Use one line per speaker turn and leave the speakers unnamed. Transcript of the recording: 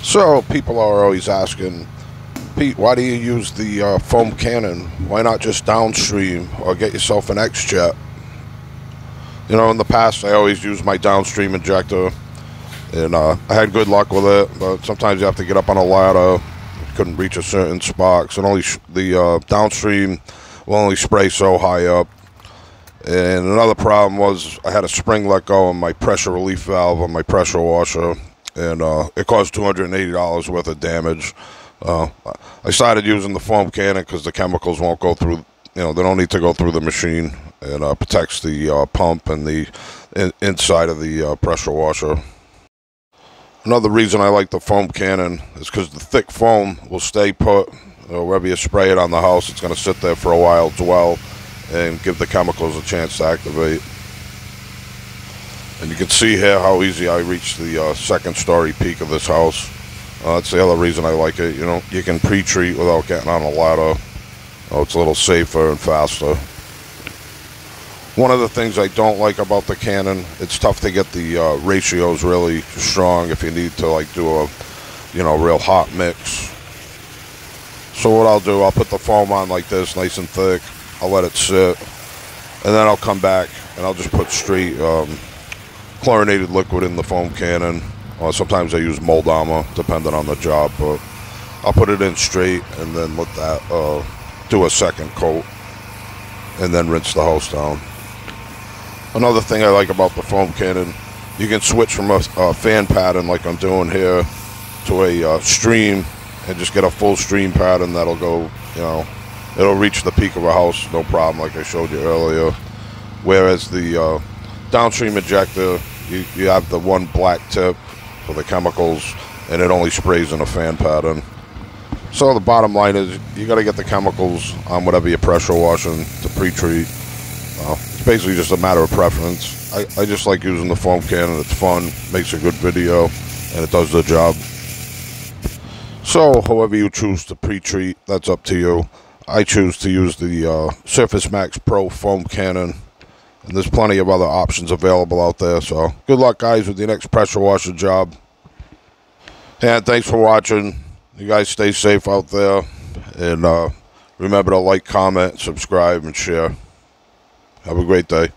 So people are always asking, Pete, why do you use the foam cannon? Why not just Downstream or get yourself an X-Jet? You know, in the past I always used my Downstream injector, and I had good luck with it. But sometimes you have to get up on a ladder. Couldn't reach a certain spot, 'cause the Downstream will only spray so high up. And another problem was I had a spring let go on my pressure relief valve on my pressure washer, and it caused $280 worth of damage. I started using the foam cannon because the chemicals won't go through, they don't need to go through the machine, and protects the pump and the inside of the pressure washer. Another reason I like the foam cannon is because the thick foam will stay put. Wherever you spray it on the house, it's going to sit there for a while, dwell, and give the chemicals a chance to activate. And you can see here how easy I reached the second story peak of this house. That's the other reason I like it. You can pre-treat without getting on a ladder. It's a little safer and faster. One of the things I don't like about the cannon, it's tough to get the ratios really strong if you need to do a real hot mix. So what I'll do, I'll put the foam on like this, nice and thick. I'll let it sit, and then I'll come back and I'll just put straight chlorinated liquid in the foam cannon. Sometimes I use mold armor, depending on the job, but I'll put it in straight and then let that do a second coat, and then rinse the house down. Another thing I like about the foam cannon, you can switch from a fan pattern like I'm doing here to a stream, and just get a full stream pattern that'll go, it'll reach the peak of a house, no problem, like I showed you earlier. Whereas the Downstream injector, you have the one black tip for the chemicals, and it only sprays in a fan pattern. So the bottom line is, you got to get the chemicals on whatever you're pressure washing to pre-treat. It's basically just a matter of preference. I just like using the foam cannon. It's fun, makes a good video, and it does the job. So however you choose to pre-treat, that's up to you. I choose to use the Surface Max Pro foam cannon, and there's plenty of other options available out there. So good luck, guys, with your next pressure washer job. And thanks for watching. You guys stay safe out there, and remember to like, comment, subscribe, and share. Have a great day.